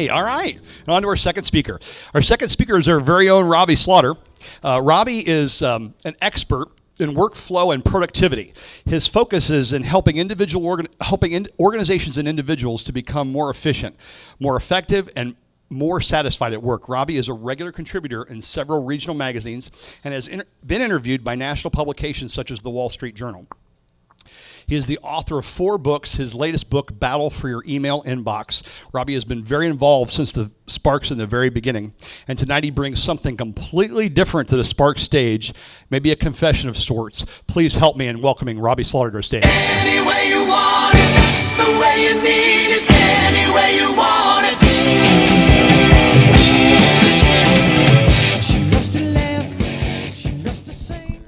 Okay, all right. And on to our second speaker. Our second speaker is our very own Robby Slaughter. Robby is an expert in workflow and productivity. His focus is in helping organizations and individuals to become more efficient, more effective, and more satisfied at work. Robby is a regular contributor in several regional magazines and has been interviewed by national publications such as the Wall Street Journal. He is the author of 4 books. His latest book, Battle for Your Email Inbox. Robby has been very involved since the Sparks in the very beginning. And tonight he brings something completely different to the Sparks stage, maybe a confession of sorts. Please help me in welcoming Robby Slaughter to the stage. Any way you want it, it's the way you need it. Any way you want it. She loves to laugh, she loves to sing.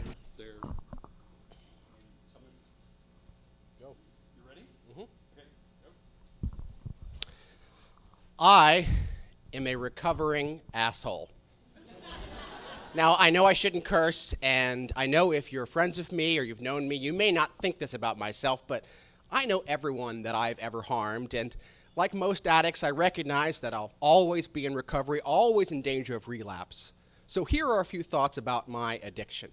I am a recovering asshole. Now, I know I shouldn't curse, and I know if you're friends with me or you've known me, you may not think this about myself, but I know everyone that I've ever harmed, and like most addicts, I recognize that I'll always be in recovery, always in danger of relapse. So here are a few thoughts about my addiction.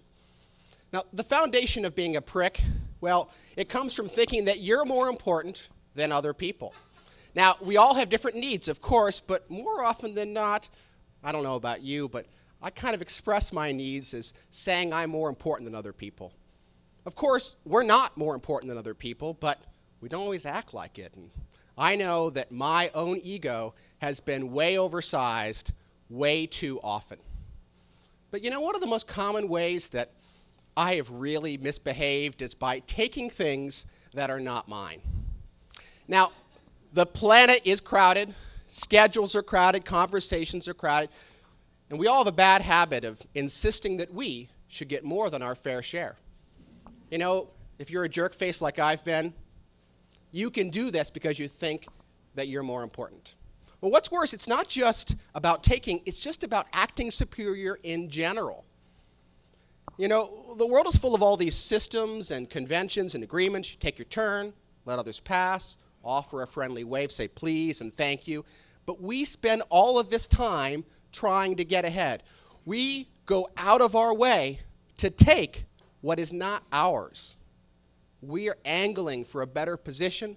Now, the foundation of being a prick, well, it comes from thinking that you're more important than other people. Now, we all have different needs, of course, but more often than not, I don't know about you, but I kind of express my needs as saying I'm more important than other people. Of course, we're not more important than other people, but we don't always act like it. And I know that my own ego has been way oversized way too often. But you know, one of the most common ways that I have really misbehaved is by taking things that are not mine. Now, the planet is crowded, schedules are crowded, conversations are crowded, and we all have a bad habit of insisting that we should get more than our fair share. You know, if you're a jerk face like I've been, you can do this because you think that you're more important. Well, what's worse, it's not just about taking, it's just about acting superior in general. You know, the world is full of all these systems and conventions and agreements. You take your turn, let others pass, offer a friendly wave, say please and thank you. But we spend all of this time trying to get ahead. We go out of our way to take what is not ours. We are angling for a better position,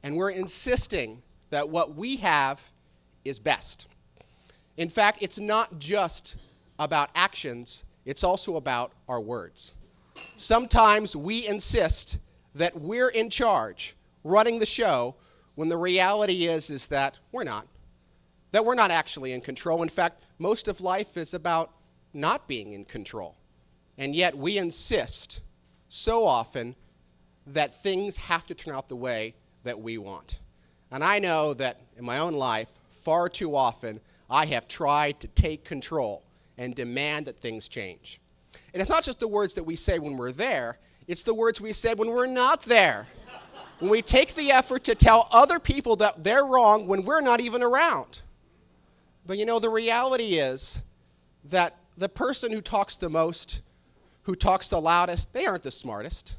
and we're insisting that what we have is best. In fact, it's not just about actions, it's also about our words. Sometimes we insist that we're in charge, running the show, when the reality is that we're not actually in control. In fact, most of life is about not being in control. And yet we insist so often that things have to turn out the way that we want. And I know that in my own life, far too often, I have tried to take control and demand that things change. And it's not just the words that we say when we're there, it's the words we said when we're not there. When we take the effort to tell other people that they're wrong when we're not even around. But you know, the reality is that the person who talks the most, who talks the loudest, they aren't the smartest.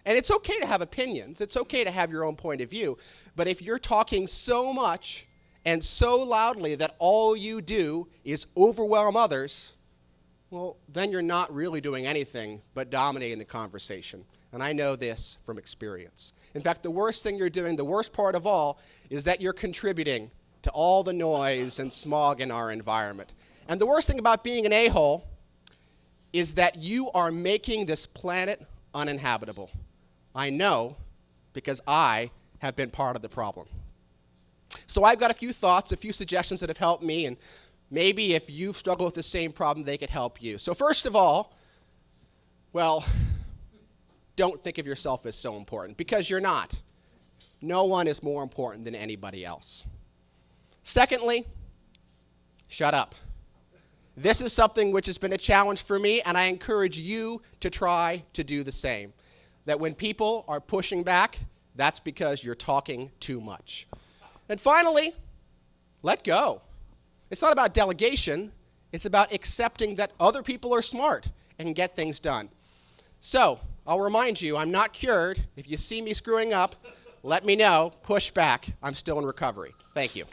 And it's okay to have opinions. It's okay to have your own point of view. But if you're talking so much and so loudly that all you do is overwhelm others, well, then you're not really doing anything but dominating the conversation. And I know this from experience. In fact, the worst thing you're doing, the worst part of all, is that you're contributing to all the noise and smog in our environment. And the worst thing about being an a-hole is that you are making this planet uninhabitable. I know because I have been part of the problem. So I've got a few thoughts, a few suggestions that have helped me, and maybe if you've struggled with the same problem, they could help you. So first of all, well, don't think of yourself as so important, because you're not. No one is more important than anybody else. Secondly, shut up. This is something which has been a challenge for me, and I encourage you to try to do the same. That when people are pushing back, that's because you're talking too much. And finally, let go. It's not about delegation. It's about accepting that other people are smart and can get things done. So, I'll remind you, I'm not cured. If you see me screwing up, let me know. Push back. I'm still in recovery. Thank you.